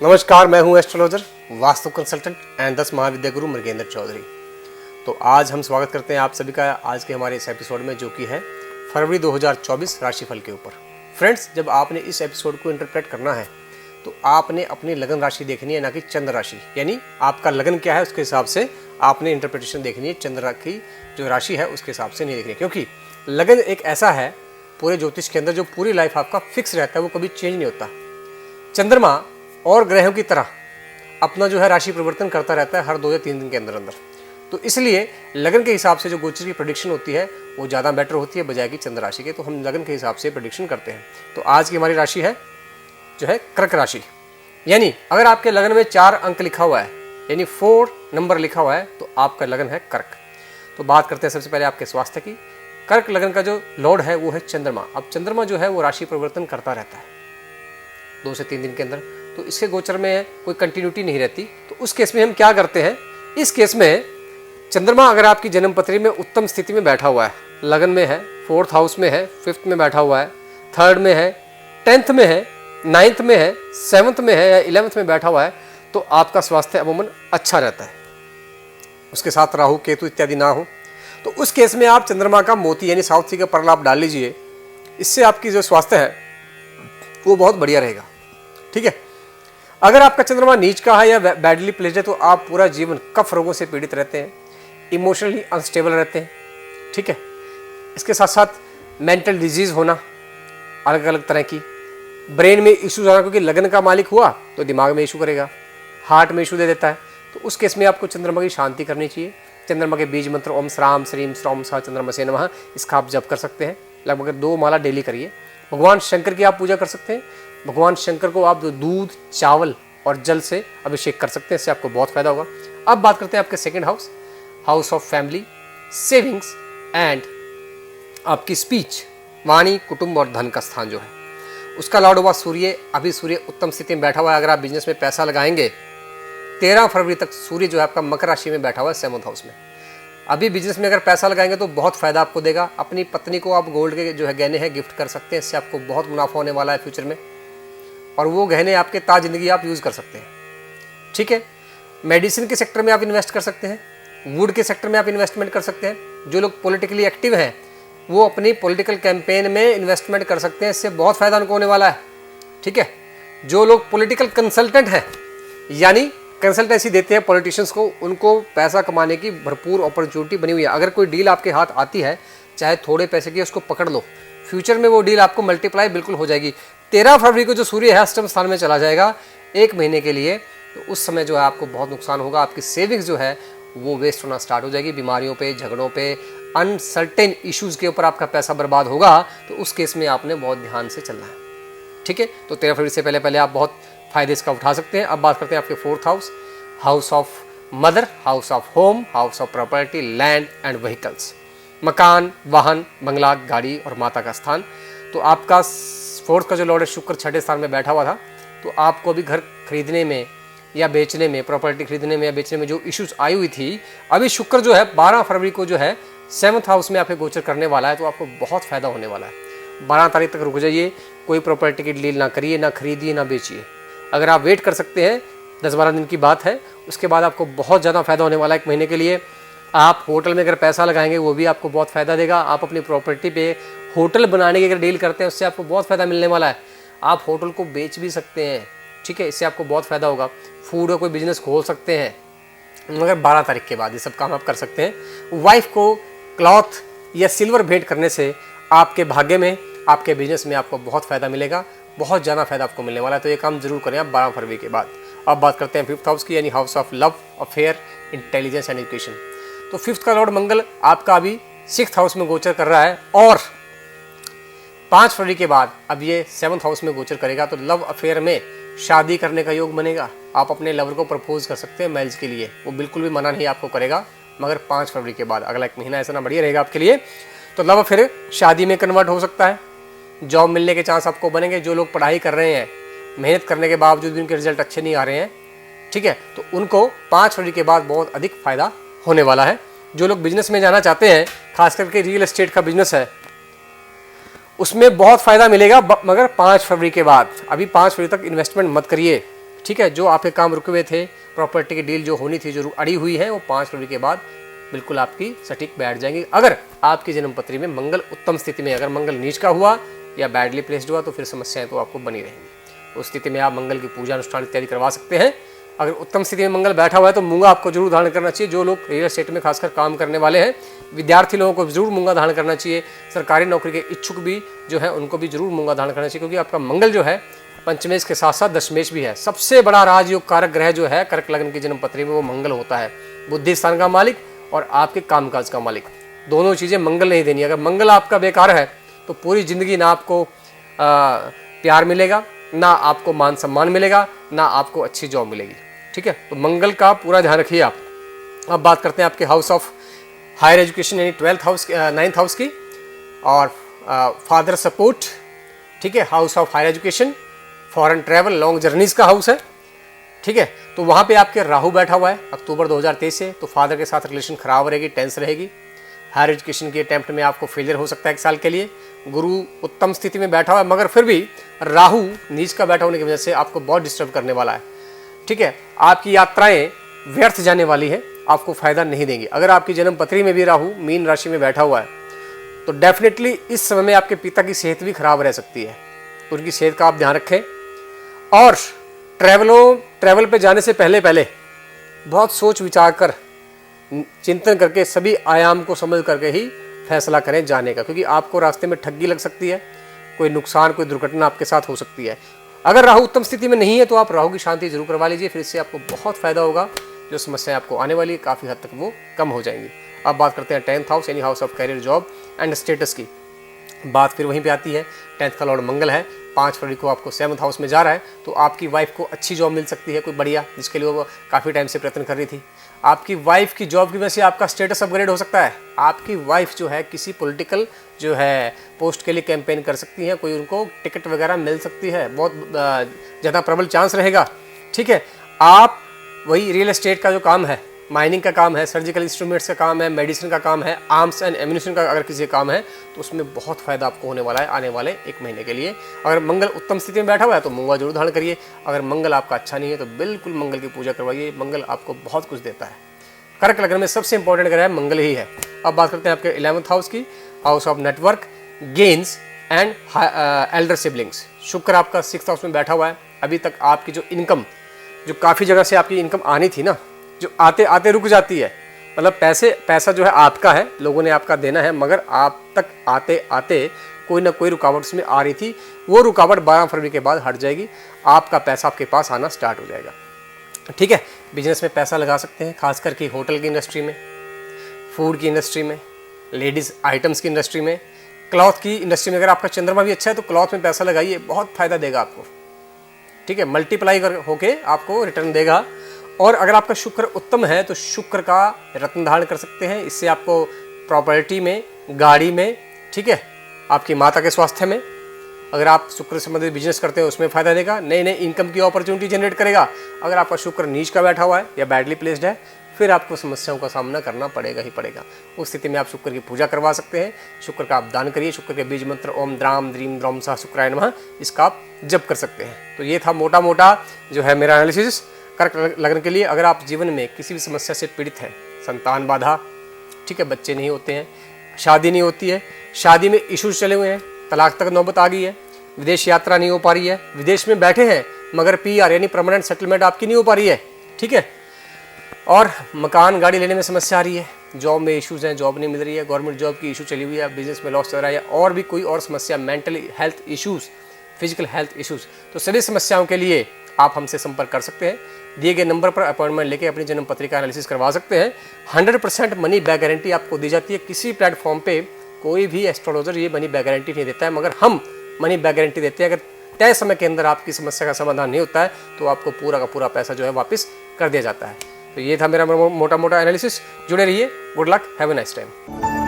नमस्कार, मैं हूं एस्ट्रोलॉजर, वास्तु कंसल्टेंट एंड 10 महाविद्या गुरु मृगेंद्र चौधरी। तो आज हम स्वागत करते हैं आप सभी का आज के हमारे इस एपिसोड में, जो कि है फरवरी 2024 राशिफल के ऊपर। फ्रेंड्स, जब आपने इस एपिसोड को इंटरप्रेट करना है तो आपने अपनी लगन राशि देखनी है, ना कि चंद्र राशि। यानी आपका लगन क्या है उसके हिसाब से आपने इंटरप्रिटेशन देखनी है, चंद्र की जो राशि है उसके हिसाब से नहीं देखनी है। क्योंकि लगन एक ऐसा है पूरे ज्योतिष के अंदर जो पूरी लाइफ आपका फिक्स रहता है, वो कभी चेंज नहीं होता। चंद्रमा और ग्रहों की तरह अपना जो है राशि परिवर्तन करता रहता है हर 2 या 3 दिन के अंदर अंदर। तो इसलिए लगन के हिसाब से जो गोचर की प्रेडिक्शन होती है वो ज़्यादा बेटर होती है बजाय कि चंद्र राशि के। तो हम लगन के हिसाब से प्रेडिक्शन करते हैं। तो आज की हमारी राशि है जो है कर्क राशि। यानी अगर आपके लगन में 4 अंक लिखा हुआ है, यानी 4 नंबर लिखा हुआ है, तो आपका लगन है कर्क। तो बात करते हैं सबसे पहले आपके स्वास्थ्य की। कर्क लगन का जो लॉर्ड है वो है चंद्रमा। अब चंद्रमा जो है वो राशि परिवर्तन करता रहता है 2 से 3 दिन के अंदर, तो इसके गोचर में कोई कंटिन्यूटी नहीं रहती। तो उस केस में हम क्या करते हैं, इस केस में चंद्रमा अगर आपकी जन्म पत्री में उत्तम स्थिति में बैठा हुआ है, लगन में है, 4th हाउस में है, 5th में बैठा हुआ है, 3rd में है, 10th में है, 9th में है, 7th में है या 11th में बैठा हुआ है, तो आपका स्वास्थ्य अमूमन अच्छा रहता है। उसके साथ राहु केतु इत्यादि ना हो तो उस केस में आप चंद्रमा का मोती यानी साउथ सी का पर्ल आप डाल लीजिए। इससे आपकी जो स्वास्थ्य है वो बहुत बढ़िया रहेगा। ठीक है। अगर आपका चंद्रमा नीच का है या बैडली प्लेस्ड है तो आप पूरा जीवन कफ रोगों से पीड़ित रहते हैं, इमोशनली अनस्टेबल रहते हैं। ठीक है। इसके साथ साथ मेंटल डिजीज होना अलग अलग तरह की, ब्रेन में इश्यूज आना, क्योंकि लगन का मालिक हुआ तो दिमाग में इशू करेगा, हार्ट में इशू दे देता है। तो उस केस में आपको चंद्रमा की शांति करनी चाहिए। चंद्रमा के बीज मंत्र ओम श्राम श्रीम श्रौम सा चंद्रमा से नमः, इसका आप जप कर सकते हैं। लगभग 2 माला डेली करिए। भगवान शंकर की आप पूजा कर सकते हैं। भगवान शंकर को आप दूध, चावल और जल से अभिषेक कर सकते हैं, इससे आपको बहुत फायदा होगा। अब बात करते हैं आपके 2nd house, house of family, savings and आपकी स्पीच, वाणी, कुटुंब और धन का स्थान जो है उसका लॉर्ड हुआ सूर्य। अभी सूर्य उत्तम स्थिति में बैठा हुआ है। अगर आप बिजनेस में पैसा लगाएंगे, 13 फरवरी तक सूर्य जो है आपका मकर राशि में बैठा हुआ है 7th हाउस में। अभी बिजनेस में अगर पैसा लगाएंगे तो बहुत फायदा आपको देगा। अपनी पत्नी को आप गोल्ड के जो है गहने हैं गिफ्ट कर सकते हैं, इससे आपको बहुत मुनाफा होने वाला है फ्यूचर में, और वो गहने आपके ताज जिंदगी आप यूज़ कर सकते हैं। ठीक है। मेडिसिन के सेक्टर में आप इन्वेस्ट कर सकते हैं, वुड के सेक्टर में आप इन्वेस्टमेंट कर सकते हैं। जो लोग पॉलिटिकली एक्टिव हैं वो अपनी पॉलिटिकल कैंपेन में इन्वेस्टमेंट कर सकते हैं, इससे बहुत फायदा उनको होने वाला है। ठीक है। जो लोग पॉलिटिकल कंसल्टेंट हैं, यानी कंसल्टेंसी देते हैं पॉलिटिशियंस को, उनको पैसा कमाने की भरपूर अपॉर्चुनिटी बनी हुई है। अगर कोई डील आपके हाथ आती है, चाहे थोड़े पैसे की, उसको पकड़ लो, फ्यूचर में वो डील आपको मल्टीप्लाई बिल्कुल हो जाएगी। 13 फरवरी को जो सूर्य है अष्टम स्थान में चला जाएगा 1 महीने के लिए, तो उस समय जो है आपको बहुत नुकसान होगा। आपकी सेविंग्स जो है वो वेस्ट होना स्टार्ट हो जाएगी। बीमारियों पे, झगड़ों पे, अनसर्टेन इश्यूज के ऊपर आपका पैसा बर्बाद होगा। तो उस केस में आपने बहुत ध्यान से चलना है। ठीक है। तो 13 फरवरी से पहले आप बहुत फायदे इसका उठा सकते हैं। अब बात करते हैं आपके 4th house, house of mother, house of home, house of property, land and vehicles, मकान, वाहन, बंगला, गाड़ी और माता का स्थान। तो आपका 4th का जो लॉर्ड है शुक्र 6ठे स्थान में बैठा हुआ था, तो आपको अभी घर खरीदने में या बेचने में, प्रॉपर्टी खरीदने में या बेचने में जो इश्यूज आई हुई थी, अभी शुक्र जो है 12 फरवरी को जो है 7th हाउस में आपके गोचर करने वाला है, तो आपको बहुत फायदा होने वाला है। 12 तारीख तक रुक जाइए, कोई प्रॉपर्टी की डील ना करिए, ना खरीदिए, ना बेचिए। अगर आप वेट कर सकते हैं, 10-12 दिन की बात है, उसके बाद आपको बहुत ज़्यादा फायदा होने वाला है। 1 महीने के लिए आप होटल में अगर पैसा लगाएंगे वो भी आपको बहुत फ़ायदा देगा। आप अपनी प्रॉपर्टी पे होटल बनाने की अगर डील करते हैं उससे आपको बहुत फ़ायदा मिलने वाला है। आप होटल को बेच भी सकते हैं। ठीक है। इससे आपको बहुत फ़ायदा होगा। फूड का कोई बिजनेस खोल सकते हैं, मगर 12 तारीख के बाद ये सब काम आप कर सकते हैं। वाइफ को क्लॉथ या सिल्वर भेंट करने से आपके भाग्य में, आपके बिजनेस में आपको बहुत फ़ायदा मिलेगा, बहुत ज़्यादा फायदा आपको मिलने वाला है। तो ये काम जरूर करें आप 12 फरवरी के बाद। अब बात करते हैं 5th हाउस की, यानी house of love, affair, intelligence and education. तो 5th का लॉर्ड मंगल आपका अभी 6th हाउस में गोचर कर रहा है, और 5 फरवरी के बाद अब ये 7th हाउस में गोचर करेगा। तो लव अफेयर में शादी करने का योग बनेगा। आप अपने लवर को प्रपोज कर सकते हैं मैरिज के लिए, वो बिल्कुल भी मना नहीं आपको करेगा, मगर 5 फरवरी के बाद अगला 1 महीना ऐसा ना बढ़िया रहेगा आपके लिए। तो लव अफेयर शादी में कन्वर्ट हो सकता है। जॉब मिलने के चांस आपको बनेंगे। जो लोग पढ़ाई कर रहे हैं, मेहनत करने के बावजूद भी उनके रिजल्ट अच्छे नहीं आ रहे हैं, ठीक है, तो उनको 5 फरवरी के बाद बहुत अधिक फायदा होने वाला है। जो लोग बिजनेस में जाना चाहते हैं, खास करके रियल एस्टेट का बिजनेस है, उसमें बहुत फायदा मिलेगा, मगर 5 फरवरी के बाद। अभी 5 फरवरी तक इन्वेस्टमेंट मत करिए। ठीक है, जो आपके काम रुके हुए थे, प्रॉपर्टी की डील जो होनी थी, जो अड़ी हुई है, वो 5 फरवरी के बाद बिल्कुल आपकी सटीक बैठ जाएंगी। अगर आपकी जन्म पत्री में मंगल उत्तम स्थिति में, अगर मंगल नीच का हुआ या बैडली प्लेस्ड हुआ तो फिर समस्याएं तो आपको बनी रहेंगी। उस स्थिति में आप मंगल की पूजा अनुष्ठान इत्यादि करवा सकते हैं। अगर उत्तम स्थिति में मंगल बैठा हुआ है तो मूंगा आपको जरूर धारण करना चाहिए। जो लोग रियल एस्टेट में खासकर काम करने वाले हैं, विद्यार्थी लोगों को जरूर मूंगा धारण करना चाहिए। सरकारी नौकरी के इच्छुक भी जो है उनको भी जरूर मूंगा धारण करना चाहिए, क्योंकि आपका मंगल जो है पंचमेश के साथ साथ दशमेश भी है। सबसे बड़ा राजयोग कारक ग्रह जो है कर्क लग्न की जन्म पत्री में वो मंगल होता है, बुद्धि स्थान का मालिक और आपके कामकाज का मालिक। दोनों चीज़ें मंगल नहीं देनी। अगर मंगल आपका बेकार है तो पूरी जिंदगी ना आपको प्यार मिलेगा, ना आपको मान सम्मान मिलेगा, ना आपको अच्छी जॉब मिलेगी। ठीक है, तो मंगल का पूरा ध्यान रखिए आप। अब बात करते हैं आपके हाउस ऑफ हायर एजुकेशन यानी 12th हाउस, 9th हाउस की, और फादर सपोर्ट। ठीक है, house of higher education, foreign travel, long journeys का हाउस है। ठीक है, तो वहाँ पे आपके राहु बैठा हुआ है अक्टूबर 2023 से, तो फादर के साथ रिलेशन खराब रहेगी, टेंस रहेगी। हायर एजुकेशन के अटैम्प्ट में आपको फेलियर हो सकता है 1 साल के लिए। गुरु उत्तम स्थिति में बैठा हुआ है, मगर फिर भी राहु नीच का बैठा होने की वजह से आपको बहुत डिस्टर्ब करने वाला है। ठीक है, आपकी यात्राएं व्यर्थ जाने वाली है, आपको फायदा नहीं देंगी। अगर आपकी जन्म पत्री में भी राहु मीन राशि में बैठा हुआ है तो डेफिनेटली इस समय में आपके पिता की सेहत भी खराब रह सकती है, तो उनकी सेहत का आप ध्यान रखें। और ट्रैवल पे जाने से पहले बहुत सोच विचार कर, चिंतन करके, सभी आयाम को समझ करके ही फैसला करें जाने का, क्योंकि आपको रास्ते में ठगी लग सकती है, कोई नुकसान, कोई दुर्घटना आपके साथ हो सकती है। अगर राहु उत्तम स्थिति में नहीं है तो आप राहु की शांति जरूर करवा लीजिए, फिर इससे आपको बहुत फायदा होगा। जो समस्याएं आपको आने वाली है काफ़ी हद तक वो कम हो जाएंगी। अब बात करते हैं 10th हाउस यानी house of career, job and status की। बात फिर वहीं पे आती है। 10th का लॉर्ड मंगल है, 5 फरवरी को आपको 7th हाउस में जा रहा है, तो आपकी वाइफ को अच्छी जॉब मिल सकती है, कोई बढ़िया, जिसके लिए वो काफ़ी टाइम से प्रयत्न कर रही थी। आपकी वाइफ की जॉब की वजह से आपका स्टेटस अपग्रेड हो सकता है। आपकी वाइफ जो है किसी पॉलिटिकल जो है पोस्ट के लिए कैंपेन कर सकती हैं, कोई उनको टिकट वगैरह मिल सकती है, बहुत ज़्यादा प्रबल चांस रहेगा। ठीक है, आप वही रियल एस्टेट का जो काम है, माइनिंग का काम है, सर्जिकल इंस्ट्रूमेंट्स का काम है, मेडिसिन का काम है, आर्म्स एंड एम्यूनिशन का अगर किसी का काम है तो उसमें बहुत फायदा आपको होने वाला है आने वाले 1 महीने के लिए। अगर मंगल उत्तम स्थिति में बैठा हुआ है तो मूंगा जरूर धारण करिए। अगर मंगल आपका अच्छा नहीं है तो बिल्कुल मंगल की पूजा करवाइए, मंगल आपको बहुत कुछ देता है। कर्क लग्न में सबसे इंपॉर्टेंट ग्रह मंगल ही है। अब बात करते हैं आपके 11th हाउस की, house of network, gains and Elder siblings. शुक्र आपका 6th हाउस में बैठा हुआ है। अभी तक आपकी जो इनकम, जो काफ़ी जगह से आपकी इनकम आनी थी ना, जो आते आते रुक जाती है, मतलब पैसा जो है आपका है, लोगों ने आपका देना है, मगर आप तक आते आते कोई ना कोई रुकावट उसमें आ रही थी, वो रुकावट 12 फरवरी के बाद हट जाएगी, आपका पैसा आपके पास आना स्टार्ट हो जाएगा। ठीक है, बिजनेस में पैसा लगा सकते हैं, खास करके होटल की इंडस्ट्री में, फूड की इंडस्ट्री में, लेडीज़ आइटम्स की इंडस्ट्री में, क्लॉथ की इंडस्ट्री में। अगर आपका चंद्रमा भी अच्छा है तो क्लॉथ में पैसा लगाइए, बहुत फ़ायदा देगा आपको। ठीक है, मल्टीप्लाई होके आपको रिटर्न देगा। और अगर आपका शुक्र उत्तम है तो शुक्र का रत्न धारण कर सकते हैं, इससे आपको प्रॉपर्टी में, गाड़ी में, ठीक है, आपकी माता के स्वास्थ्य में, अगर आप शुक्र से संबंधित बिजनेस करते हैं उसमें फ़ायदा देगा, नई नई इनकम की अपॉर्चुनिटी जनरेट करेगा। अगर आपका शुक्र नीच का बैठा हुआ है या बैडली प्लेस्ड है फिर आपको समस्याओं का सामना करना पड़ेगा ही पड़ेगा। उस स्थिति में आप शुक्र की पूजा करवा सकते हैं, शुक्र का आप दान करिए, शुक्र के बीज मंत्र ओम द्राम द्रीम द्रौम सा शुक्राय नमः, इसका आप जप कर सकते हैं। तो ये था मोटा मोटा जो है मेरा एनालिसिस कर्क लग्न के लिए। अगर आप जीवन में किसी भी समस्या से पीड़ित हैं, संतान बाधा, ठीक है, बच्चे नहीं होते हैं, शादी नहीं होती है, शादी में इश्यूज चले हुए हैं, तलाक तक नौबत आ गई है, विदेश यात्रा नहीं हो पा रही है, विदेश में बैठे हैं मगर PR यानी परमानेंट सेटलमेंट आपकी नहीं हो पा रही है, ठीक है, और मकान गाड़ी लेने में समस्या आ रही है, जॉब में इश्यूज हैं, जॉब नहीं मिल रही है, गवर्नमेंट जॉब की इशू चली हुई है, बिजनेस में लॉस चल रहा है, और भी कोई और समस्या, mental health issues, physical health issues, तो सभी समस्याओं के लिए आप हमसे संपर्क कर सकते हैं। दिए गए नंबर पर अपॉइंटमेंट लेके अपनी जन्म पत्रिका एनालिसिस करवा सकते हैं। 100% मनी बैक गारंटी आपको दी जाती है। किसी प्लेटफॉर्म पे कोई भी एस्ट्रोलॉजर ये मनी बैक गारंटी नहीं देता है, मगर हम मनी बैक गारंटी देते हैं। अगर तय समय के अंदर आपकी समस्या का समाधान नहीं होता है तो आपको पूरा का पूरा पैसा जो है वापस कर दिया जाता है। तो ये था मेरा मोटा मोटा एनालिसिस। जुड़े रहिए। Good luck, have a nice time.